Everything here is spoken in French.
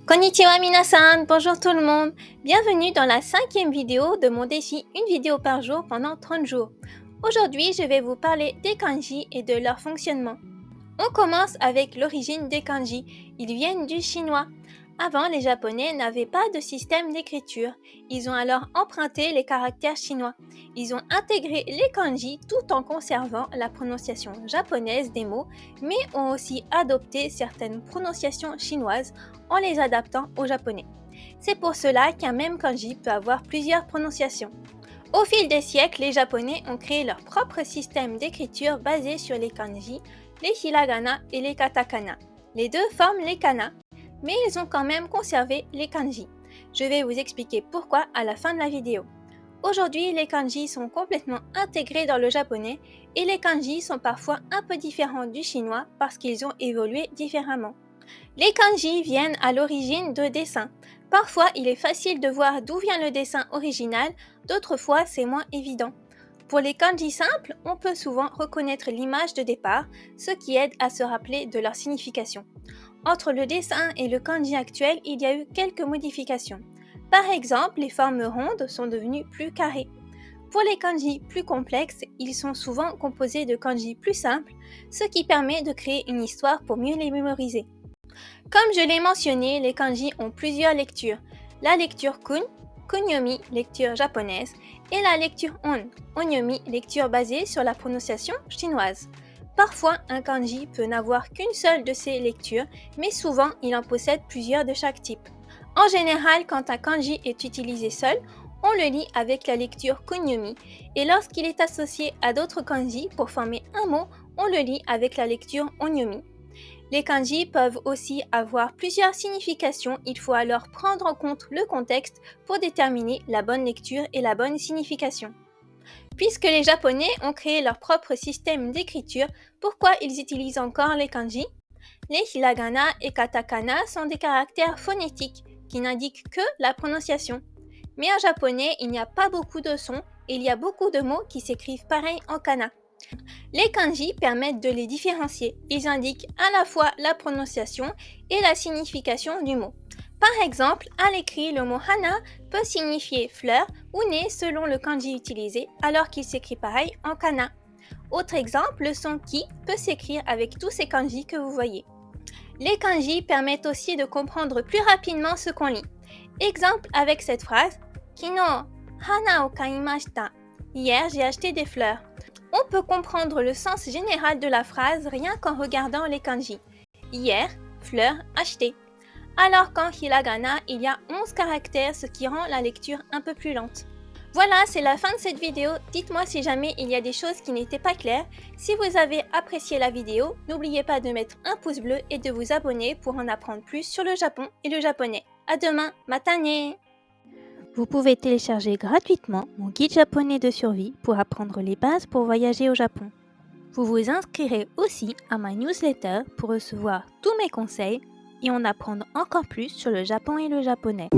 Konnichiwa minasan, bonjour tout le monde. Bienvenue dans la 5e vidéo de mon défi une vidéo par jour pendant 30 jours. Aujourd'hui, je vais vous parler des kanji et de leur fonctionnement. On commence avec l'origine des kanji. Ils viennent du chinois. Avant, les Japonais n'avaient pas de système d'écriture. Ils ont alors emprunté les caractères chinois. Ils ont intégré les kanji tout en conservant la prononciation japonaise des mots, mais ont aussi adopté certaines prononciations chinoises en les adaptant au japonais. C'est pour cela qu'un même kanji peut avoir plusieurs prononciations. Au fil des siècles, les Japonais ont créé leur propre système d'écriture basé sur les kanji, les hiragana et les katakana. Les deux forment les kana, mais ils ont quand même conservé les kanji. Je vais vous expliquer pourquoi à la fin de la vidéo. Aujourd'hui, les kanji sont complètement intégrés dans le japonais et les kanji sont parfois un peu différents du chinois parce qu'ils ont évolué différemment. Les kanji viennent à l'origine de dessins. Parfois, il est facile de voir d'où vient le dessin original, d'autres fois, c'est moins évident. Pour les kanji simples, on peut souvent reconnaître l'image de départ, ce qui aide à se rappeler de leur signification. Entre le dessin et le kanji actuel, il y a eu quelques modifications. Par exemple, les formes rondes sont devenues plus carrées. Pour les kanji plus complexes, ils sont souvent composés de kanji plus simples, ce qui permet de créer une histoire pour mieux les mémoriser. Comme je l'ai mentionné, les kanji ont plusieurs lectures. La lecture kun, kunyomi, lecture japonaise, et la lecture on, onyomi, lecture basée sur la prononciation chinoise. Parfois, un kanji peut n'avoir qu'une seule de ces lectures, mais souvent, il en possède plusieurs de chaque type. En général, quand un kanji est utilisé seul, on le lit avec la lecture kunyomi, et lorsqu'il est associé à d'autres kanji pour former un mot, on le lit avec la lecture onyomi. Les kanji peuvent aussi avoir plusieurs significations, il faut alors prendre en compte le contexte pour déterminer la bonne lecture et la bonne signification. Puisque les Japonais ont créé leur propre système d'écriture, pourquoi ils utilisent encore les kanji? Les hiragana et katakana sont des caractères phonétiques qui n'indiquent que la prononciation. Mais en japonais, il n'y a pas beaucoup de sons et il y a beaucoup de mots qui s'écrivent pareil en kana. Les kanji permettent de les différencier. Ils indiquent à la fois la prononciation et la signification du mot. Par exemple, à l'écrit, le mot hana peut signifier fleur ou nez selon le kanji utilisé, alors qu'il s'écrit pareil en kana. Autre exemple, le son ki peut s'écrire avec tous ces kanji que vous voyez. Les kanji permettent aussi de comprendre plus rapidement ce qu'on lit. Exemple avec cette phrase Kino hana o kaimashita. Hier, j'ai acheté des fleurs. On peut comprendre le sens général de la phrase rien qu'en regardant les kanji. Hier, fleur, acheté. Alors qu'en hiragana, il y a 11 caractères, ce qui rend la lecture un peu plus lente. Voilà, c'est la fin de cette vidéo. Dites-moi si jamais il y a des choses qui n'étaient pas claires. Si vous avez apprécié la vidéo, n'oubliez pas de mettre un pouce bleu et de vous abonner pour en apprendre plus sur le Japon et le japonais. À demain, matane! Vous pouvez télécharger gratuitement mon guide japonais de survie pour apprendre les bases pour voyager au Japon. Vous vous inscrirez aussi à ma newsletter pour recevoir tous mes conseils et en apprendre encore plus sur le Japon et le japonais.